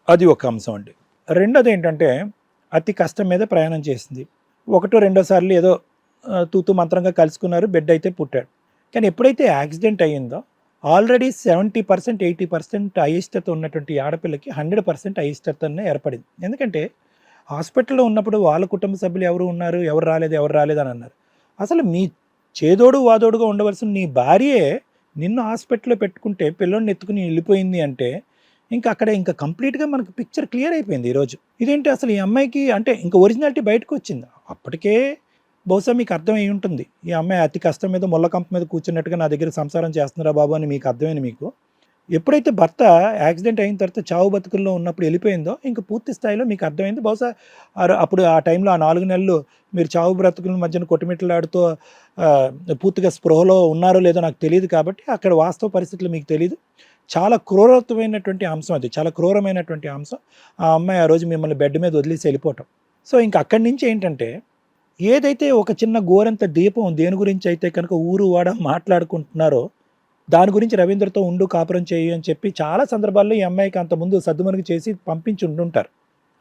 అది ఒక అంశం అండి. రెండోది ఏంటంటే అతి కష్టం మీద ప్రయాణం చేసింది. ఒకటో రెండో సార్లు ఏదో తూతూ మంత్రంగా కలుసుకున్నారు, బిడ్డ అయితే పుట్టాడు. కానీ ఎప్పుడైతే యాక్సిడెంట్ అయ్యిందో ఆల్రెడీ 70% 80% అయిష్టత ఉన్నటువంటి ఆడపిల్లకి 100% అయిష్టతనే ఏర్పడింది. ఎందుకంటే హాస్పిటల్లో ఉన్నప్పుడు వాళ్ళ కుటుంబ సభ్యులు ఎవరు ఉన్నారు, ఎవరు రాలేదు అని అన్నారు. అసలు మీ చేదోడు వాదోడుగా ఉండవలసిన నీ భార్యే నిన్ను హాస్పిటల్లో పెట్టుకుంటే పిల్లోడిని ఎత్తుకుని వెళ్ళిపోయింది అంటే ఇంకా అక్కడ ఇంకా కంప్లీట్గా మనకు పిక్చర్ క్లియర్ అయిపోయింది ఈరోజు. ఇదేంటి అసలు ఈ అమ్మాయికి అంటే ఇంకా ఒరిజినాలిటీ బయటకు వచ్చింది. అప్పటికే బహుశా మీకు అర్థం అయి ఉంటుంది, ఈ అమ్మాయి అతి కష్టం మీద ముళ్ళకంప మీద కూర్చున్నట్టుగా నా దగ్గర సంసారం చేస్తున్నారా బాబు అని మీకు అర్థమైంది. మీకు ఎప్పుడైతే భర్త యాక్సిడెంట్ అయిన తర్వాత చావు బతుకుల్లో ఉన్నప్పుడు వెళ్ళిపోయిందో ఇంకా పూర్తి స్థాయిలో మీకు అర్థమైంది. బహుశా అప్పుడు ఆ టైంలో ఆ 4 నెలలు మీరు చావు బ్రతుకుల మధ్యన కొట్టుమిట్టలాడుతూ పూర్తిగా స్పృహలో ఉన్నారో లేదో నాకు తెలియదు. కాబట్టి అక్కడ వాస్తవ పరిస్థితులు మీకు తెలియదు. చాలా క్రూరమైనటువంటి అంశం అది, చాలా క్రూరమైనటువంటి అంశం. ఆ అమ్మాయి ఆ రోజు మిమ్మల్ని బెడ్ మీద వదిలేసి వెళ్ళిపోవటం. సో ఇంకా అక్కడి నుంచి ఏంటంటే ఏదైతే ఒక చిన్న గోరంత దీపం దేని గురించి అయితే కనుక ఊరు వాడ మాట్లాడుకుంటున్నారో దాని గురించి రవీంద్రతో ఉండు కాపురం చేయి అని చెప్పి చాలా సందర్భాల్లో ఈ అమ్మాయికి అంతకుముందు సద్దుమణికి చేసి పంపించి ఉండుంటారు.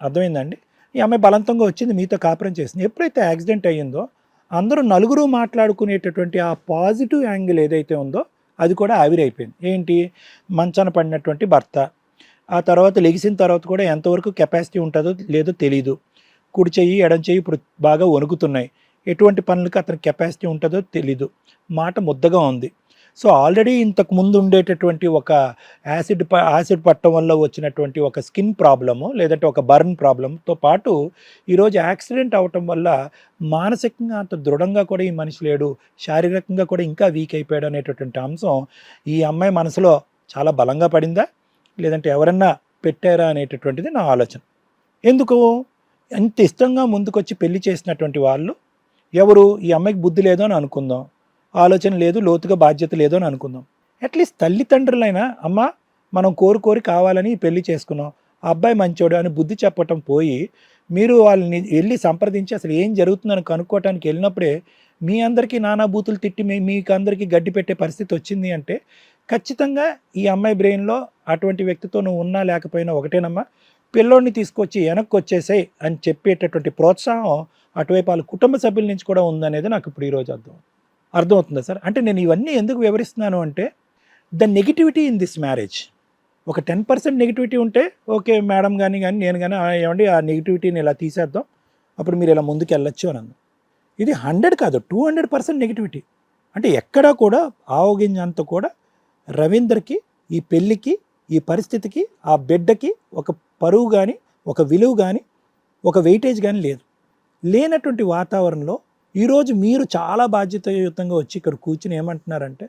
అర్థమైందండి? ఈ అమ్మాయి బలవంతంగా వచ్చింది, మీతో కాపురం చేసింది. ఎప్పుడైతే యాక్సిడెంట్ అయ్యిందో అందరూ నలుగురు మాట్లాడుకునేటటువంటి ఆ పాజిటివ్ యాంగిల్ ఏదైతే ఉందో అది కూడా ఆవిరైపోయింది. ఏంటి? మంచాన పడినటువంటి భర్త, ఆ తర్వాత లెగిసిన తర్వాత కూడా ఎంతవరకు కెపాసిటీ ఉంటుందో లేదో తెలీదు. కుడి చెయ్యి ఎడం చెయ్యి ఇప్పుడు బాగా వణుకుతున్నాయి. ఎటువంటి పనులకి అతనికి కెపాసిటీ ఉంటుందో తెలీదు. మాట ముద్దగా ఉంది. సో ఆల్రెడీ ఇంతకు ముందు ఉండేటటువంటి ఒక యాసిడ్ పట్టడం వల్ల వచ్చినటువంటి ఒక స్కిన్ ప్రాబ్లము లేదంటే ఒక బర్న్ ప్రాబ్లంతో పాటు ఈరోజు యాక్సిడెంట్ అవటం వల్ల మానసికంగా అంత దృఢంగా కూడా ఈ మనిషి లేడు, శారీరకంగా కూడా ఇంకా వీక్ అయిపోయాడు అనేటటువంటి అంశం ఈ అమ్మాయి మనసులో చాలా బలంగా పడిందా లేదంటే ఎవరన్నా పెట్టారా అనేటటువంటిది నా ఆలోచన. ఎందుకు అంత ఇష్టంగా ముందుకొచ్చి పెళ్లి చేసినటువంటి వాళ్ళు ఎవరు? ఈ అమ్మాయికి బుద్ధి లేదో అని అనుకుందాం, ఆలోచన లేదు, లోతుగా బాధ్యత లేదో అని అనుకుందాం. అట్లీస్ట్ తల్లిదండ్రులైనా అమ్మ మనం కోరి కావాలని పెళ్లి చేసుకున్నాం, ఆ అబ్బాయి మంచోడు అని బుద్ధి చెప్పటం పోయి మీరు వాళ్ళని వెళ్ళి సంప్రదించి అసలు ఏం జరుగుతుందని కనుక్కోవటానికి వెళ్ళినప్పుడే మీ అందరికీ నానా బూతులు తిట్టి మీకు అందరికీ గడ్డి పెట్టే పరిస్థితి వచ్చింది అంటే ఖచ్చితంగా ఈ అమ్మాయి బ్రెయిన్లో అటువంటి వ్యక్తితో నువ్వు ఉన్నా లేకపోయినా ఒకటేనమ్మా, పిల్లోడిని తీసుకొచ్చి వెనక్కి వచ్చేసాయి అని చెప్పేటటువంటి ప్రోత్సాహం అటువైపు వాళ్ళ కుటుంబ సభ్యుల నుంచి కూడా ఉందనేది నాకు ఇప్పుడు ఈరోజు అర్థమవుతుందా సార్? అంటే నేను ఇవన్నీ ఎందుకు వివరిస్తున్నాను అంటే the negativity in this marriage. ఒక 10% నెగిటివిటీ ఉంటే ఓకే మేడం కానీ నేను కానీ ఏమండి ఆ నెగిటివిటీని ఇలా తీసేద్దాం, అప్పుడు మీరు ఇలా ముందుకు వెళ్ళొచ్చు అని అన్నాను. ఇది 100 కాదు 200% నెగిటివిటీ. అంటే ఎక్కడా కూడా ఆవగింజంత కూడా రవీందర్కి ఈ పెళ్ళికి ఈ పరిస్థితికి ఆ బిడ్డకి ఒక పరువు కానీ ఒక విలువ కానీ ఒక వెయిటేజ్ కానీ లేదు. లేనటువంటి వాతావరణంలో ఈరోజు మీరు చాలా బాధ్యతాయుతంగా వచ్చి ఇక్కడ కూర్చుని ఏమంటున్నారంటే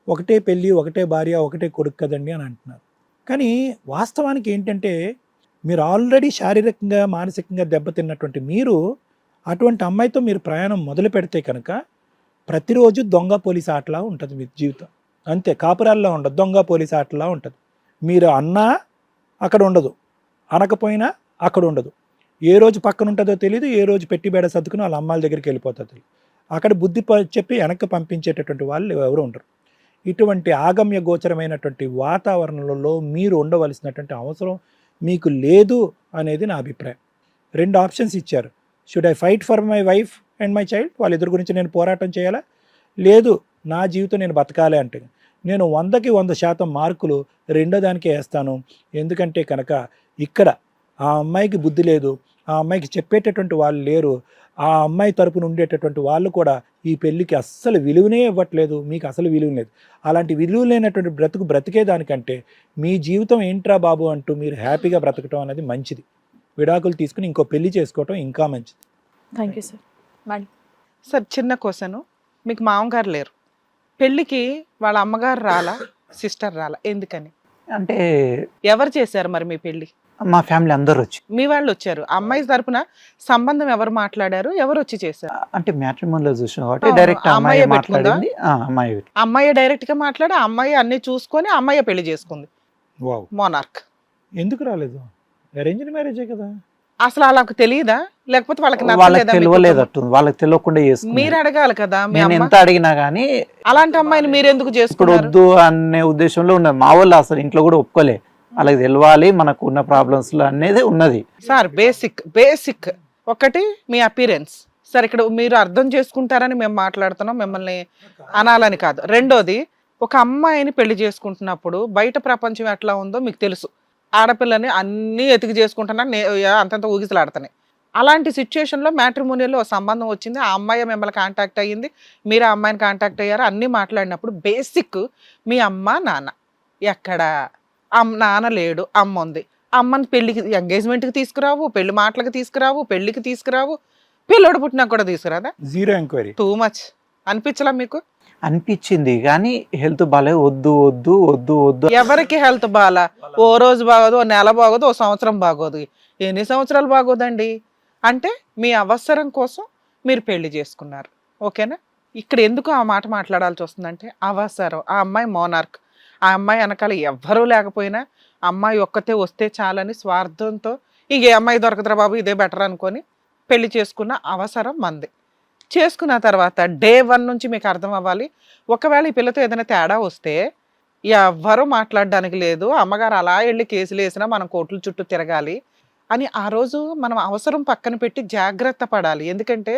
ఒకటే పెళ్ళి ఒకటే భార్య ఒకటే కొడుకు కదండి అని అంటున్నారు. కానీ వాస్తవానికి ఏంటంటే మీరు ఆల్రెడీ శారీరకంగా మానసికంగా దెబ్బతిన్నటువంటి మీరు అటువంటి అమ్మాయితో మీరు ప్రయాణం మొదలు పెడితే కనుక ప్రతిరోజు దొంగ పోలీస్ ఆటలా ఉంటుంది మీ జీవితం. అంతే, కాపురాల్లో ఉండదు, దొంగ పోలీస్ ఆటలా ఉంటుంది. మీరు అన్నా అక్కడ ఉండదు, అనకపోయినా అక్కడ ఉండదు. ఏ రోజు పక్కన ఉంటుందో తెలియదు, ఏ రోజు పెట్టి బేడ సర్దుకుని వాళ్ళ అమ్మాయిల దగ్గరికి వెళ్ళిపోతుందో తెలియదు. అక్కడ బుద్ధి చెప్పి వెనక్కి పంపించేటటువంటి వాళ్ళు ఎవరు ఉండరు. ఇటువంటి ఆగమ్య గోచరమైనటువంటి వాతావరణంలో మీరు ఉండవలసినటువంటి అవసరం మీకు లేదు అనేది నా అభిప్రాయం. 2 ఆప్షన్స్ ఇచ్చారు. Should I fight for my wife and my child, వాళ్ళిద్దరి గురించి నేను పోరాటం చేయాలా, లేదు నా జీవితం నేను బతకాలి అంటే నేను 100కి 100% మార్కులు రెండో దానికే వేస్తాను. ఎందుకంటే కనుక ఇక్కడ ఆ అమ్మాయికి బుద్ధి లేదు, ఆ అమ్మాయికి చెప్పేటటువంటి వాళ్ళు లేరు, ఆ అమ్మాయి తరపున ఉండేటటువంటి వాళ్ళు కూడా ఈ పెళ్ళికి అస్సలు విలువనే ఇవ్వట్లేదు, మీకు అసలు విలువ లేదు. అలాంటి విలువ లేనటువంటి బ్రతికేదానికంటే మీ జీవితం ఏంట్రా బాబు అంటూ మీరు హ్యాపీగా బ్రతకటం అనేది మంచిది. విడాకులు తీసుకుని ఇంకో పెళ్లి చేసుకోవటం ఇంకా మంచిది. Thank you sir. Madam sir చిన్న క్వశ్చన్, మీకు మామగారు లేరు, పెళ్ళికి వాళ్ళ అమ్మగారు రాలా, సిస్టర్ రాలా, ఎందుకని? అంటే ఎవరు చేశారు మరి మీ పెళ్లి? మా ఫ్యామిలీ అందరూ వచ్చి, మీ వాళ్ళు వచ్చారు, అమ్మాయి తరపున సంబంధం ఎవరు మాట్లాడారు, ఎవరు వచ్చి చేశారు? అంటే మ్యాట్రిమోనిలో చూసాం కాబట్టి డైరెక్ట్ అమ్మాయి మాట్లాడింది. అమ్మాయి డైరెక్ట్ గా మాట్లాడి అమ్మాయి అన్ని చూసుకొని అమ్మాయి పెళ్లి చేసుకుంది. Wow, monarch. ఎందుకు రాలేదు? అరేంజ్డ్ మ్యారేజే కదా. అసలు వాళ్ళకి తెలియదా, లేకపోతే వాళ్ళకి తెలియలేదు, వాళ్ళకి తెలియకుండా చేసుకున్నారు. మీరు అడగాలి కదా. నేను ఎంత అడిగినా గానీ అలాంటి అమ్మాయిని మీరు ఎందుకు ఇప్పుడు చేసుకున్నారు? వద్దు అనే ఉద్దేశంలో ఉన్నారు మా వాళ్ళు. అసలు ఇంట్లో కూడా ఒప్పుకోలే, వాళ్ళకి తెలవాలి మనకు ఉన్న ప్రాబ్లమ్స్ అనేది ఉన్నది. సార్ బేసిక్ ఒకటి మీ అపీరెన్స్. సార్ ఇక్కడ మీరు అర్థం చేసుకుంటారని మేము మాట్లాడుతున్నాం, మిమ్మల్ని అనాలని కాదు. రెండోది, ఒక అమ్మాయిని పెళ్లి చేసుకుంటున్నప్పుడు బయట ప్రపంచం ఎట్లా ఉందో మీకు తెలుసు. ఆడపిల్లని అన్నీ ఎతికి చేసుకుంటున్నా అంతంత ఊగిసలాడుతున్నాయి. అలాంటి సిచ్యుయేషన్లో మ్యాట్రిమోనియల్లో సంబంధం వచ్చింది, ఆ అమ్మాయి మిమ్మల్ని కాంటాక్ట్ అయ్యింది, మీరు ఆ అమ్మాయిని కాంటాక్ట్ అయ్యారు, అన్నీ మాట్లాడినప్పుడు బేసిక్ మీ అమ్మ నాన్న ఎక్కడ? నాన్న లేడు, అమ్మ ఉంది. అమ్మని పెళ్లికి ఎంగేజ్మెంట్కి తీసుకురావు, పెళ్లి మాటలకు తీసుకురావు, పెళ్లికి తీసుకురావు, పిల్లోడు పుట్టినా కూడా తీసుకురాదా? Zero enquiry. టూ మచ్ అనిపించలా మీకు? అనిపించింది కానీ హెల్త్ బాలే, వద్దు వద్దు వద్దు వద్దు. ఎవరికి హెల్త్ బాగా? ఓ రోజు బాగోదు, ఓ నెల బాగోదు, ఓ సంవత్సరం బాగోదు. ఎన్ని సంవత్సరాలు బాగోదండి? అంటే మీ అవసరం కోసం మీరు పెళ్లి చేసుకున్నారు, ఓకేనా? ఇక్కడ ఎందుకు ఆ మాట మాట్లాడాల్సి వస్తుందంటే అవసరం. ఆ అమ్మాయి మోనార్క్, ఆ అమ్మాయి వెనకాల ఎవ్వరూ లేకపోయినా అమ్మాయి ఒక్కతే వస్తే చాలని స్వార్థంతో ఇక ఏ అమ్మాయి దొరకదురా బాబు ఇదే బెటర్ అనుకొని పెళ్లి చేసుకున్న అవసరం మంది. చేసుకున్న తర్వాత డే 1 నుంచి మీకు అర్థం అవ్వాలి, ఒకవేళ ఈ పిల్లతో ఏదైనా తేడా వస్తే ఎవ్వరూ మాట్లాడడానికి లేదు, అమ్మగారు అలా వెళ్ళి కేసులు వేసినా మనం కోర్టుల చుట్టూ తిరగాలి అని ఆ రోజు మనం అవసరం పక్కన పెట్టి జాగ్రత్త పడాలి. ఎందుకంటే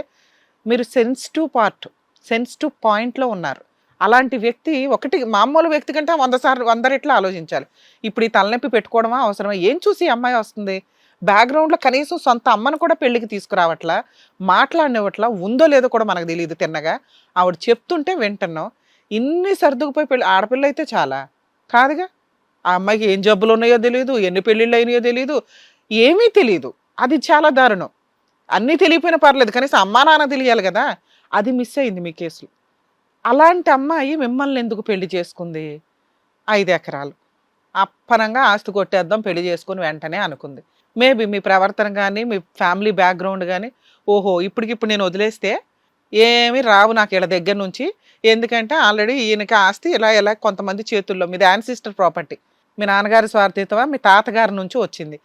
మీరు సెన్సిటివ్ పాయింట్లో ఉన్నారు. అలాంటి వ్యక్తి ఒకటి మామూలు వ్యక్తి కంటే 100 రెట్లు ఆలోచించాలి. ఇప్పుడు ఈ తలనొప్పి పెట్టుకోవడమా అవసరమా? ఏం చూసి అమ్మాయి వస్తుంది? బ్యాక్గ్రౌండ్లో కనీసం సొంత అమ్మను కూడా పెళ్లికి తీసుకురావట్లా, మాట్లాడినవట్లా, ఉందో లేదో కూడా మనకు తెలియదు. తిన్నగా ఆవిడ చెప్తుంటే వింటున్నాం. ఇన్ని సర్దుకుపోయి పెళ్ళి ఆడపిల్ల అయితే చాలా కాదుగా. ఆ అమ్మాయికి ఏం జబ్బులు ఉన్నాయో తెలియదు, ఎన్ని పెళ్ళిళ్ళు అయినాయో తెలియదు, ఏమీ తెలియదు. అది చాలా దారుణం. అన్నీ తెలియపోయినా పర్లేదు, కనీసం అమ్మా నాన్న తెలియాలి కదా. అది మిస్ అయింది మీ కేసులో. అలాంటి అమ్మాయి మిమ్మల్ని ఎందుకు పెళ్లి చేసుకుంది? 5 ఎకరాలు అప్పనంగా ఆస్తి కొట్టేద్దాం పెళ్లి చేసుకుని వెంటనే అనుకుంది. మేబీ మీ ప్రవర్తన కానీ మీ ఫ్యామిలీ బ్యాక్గ్రౌండ్ కానీ ఓహో ఇప్పటికిప్పుడు నేను వదిలేస్తే ఏమి రావు నాకు ఇలా దగ్గర నుంచి, ఎందుకంటే ఆల్రెడీ ఈయనకి ఆస్తి ఇలా కొంతమంది చేతుల్లో, మీది యాన్సిస్టర్ ప్రాపర్టీ, మీ నాన్నగారి స్వార్థితమా మీ తాతగారి నుంచి వచ్చింది.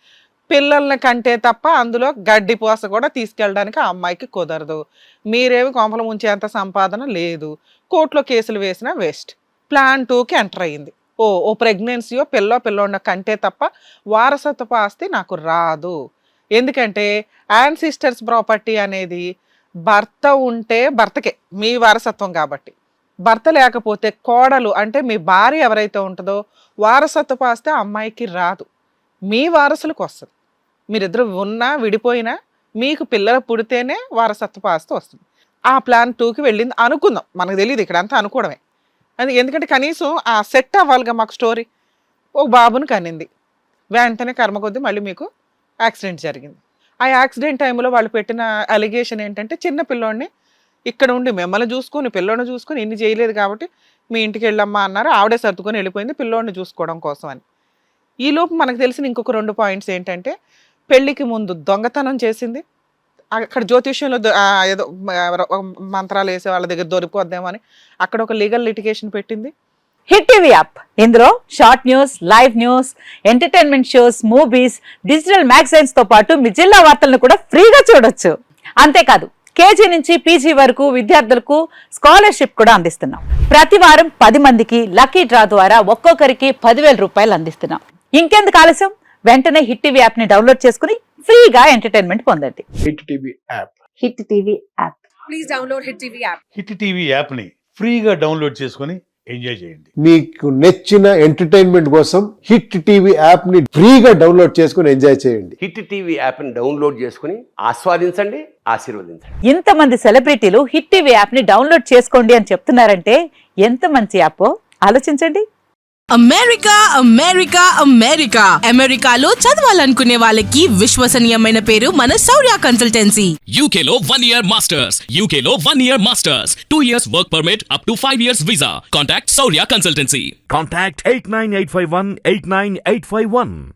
పిల్లల్ని కంటే తప్ప అందులో గడ్డి పోస కూడా తీసుకెళ్ళడానికి ఆ అమ్మాయికి కుదరదు. మీరేమి కొంపలు ముంచేంత సంపాదన లేదు, కోర్టులో కేసులు వేసినా వేస్ట్. ప్లాన్ 2కి ఎంటర్ అయ్యింది. ఓ ప్రెగ్నెన్సీయో పిల్లోడిన కంటే తప్ప వారసత్వపు ఆస్తి నాకు రాదు. ఎందుకంటే యాన్సిస్టర్స్ ప్రాపర్టీ అనేది భర్త ఉంటే భర్తకే మీ వారసత్వం కాబట్టి, భర్త లేకపోతే కోడలు అంటే మీ భార్య ఎవరైతే ఉంటుందో వారసత్వపు ఆస్తి ఆ అమ్మాయికి రాదు, మీ వారసులకు వస్తుంది. మీరిద్దరు ఉన్నా విడిపోయినా మీకు పిల్లలు పుడితేనే వారసత్వపు ఆస్తి వస్తుంది. ఆ ప్లాన్ 2కి వెళ్ళింది అనుకుందాం, మనకు తెలియదు, ఇక్కడ అంతా అనుకోవడమే. అది ఎందుకంటే కనీసం ఆ సెట్ అవ్వాలిగా మాకు స్టోరీ. ఒక బాబుని కనింది, వెంటనే కర్మ కొద్దీ మళ్ళీ మీకు యాక్సిడెంట్ జరిగింది. ఆ యాక్సిడెంట్ టైంలో వాళ్ళు పెట్టిన అలిగేషన్ ఏంటంటే చిన్న పిల్లోడిని ఇక్కడ ఉండి మిమ్మల్ని చూసుకొని పిల్లోడిని చూసుకొని ఇన్ని చేయలేదు కాబట్టి మీ ఇంటికి వెళ్ళమ్మా అన్నారు, ఆవిడే సర్దుకొని వెళ్ళిపోయింది పిల్లోడిని చూసుకోవడం కోసం అని. ఈలోపు మనకు తెలిసిన ఇంకొక 2 పాయింట్స్ ఏంటంటే పెళ్లికి ముందు దొంగతనం చేసింది, అక్కడ జ్యోతిష్యంలో ఏదో మంత్రాలు వేసే వాళ్ళ దగ్గర దొరికిపోద్దామో అని అక్కడ ఒక లీగల్ లిటిగేషన్ పెట్టింది. హిట్ టీవీ యాప్, ఇందులో short news, live news, entertainment shows, movies, digital magazines తో పాటు మీ జిల్లా వార్తలను కూడా ఫ్రీగా చూడొచ్చు. అంతేకాదు కేజీ నుంచి పీజీ వరకు విద్యార్థులకు స్కాలర్షిప్ కూడా అందిస్తున్నాం. ప్రతి వారం 10 మందికి లక్కీ డ్రా ద్వారా ఒక్కొక్కరికి 10,000 రూపాయలు అందిస్తున్నాం. ఇంకెందుకు ఆలస్యం, వెంటనే హిట్ టీవీ యాప్ ని డౌన్లోడ్ చేసుకుని ఫ్రీగా ఎంటర్టైన్మెంట్ పొందండి. Hit TV app. Hit TV app. Please download hit TV app. Hit TV యాప్ని ఫ్రీగా డౌన్లోడ్ చేసుకొని ఎంజాయ్ చేయండి. మీకు నచ్చిన ఎంటర్టైన్మెంట్ కోసం హిట్ టీవీ యాప్ ని ఫ్రీగా డౌన్లోడ్ చేసుకొని ఎంజాయ్ చేయండి. హిట్ టీవీ యాప్ని డౌన్లోడ్ చేసుకుని ఆస్వాదించండి, ఆశీర్వదించండి. ఇంతమంది సెలబ్రిటీలు హిట్ టీవీ యాప్ ని డౌన్లోడ్ చేసుకోండి అని చెప్తున్నారంటే ఎంత మంచి యాప్ ఆలోచించండి. అమెరికా అమెరికాలో చదవాలనుకునే వాళ్ళకి విశ్వసనీయమైన పేరు మన శౌర్య కన్సల్టెన్సీ. UK లో 1 year masters. UK లో 1 year masters. 2 years work permit up to 5 years visa. Contact Saurya Consultancy. Contact 89851 89851.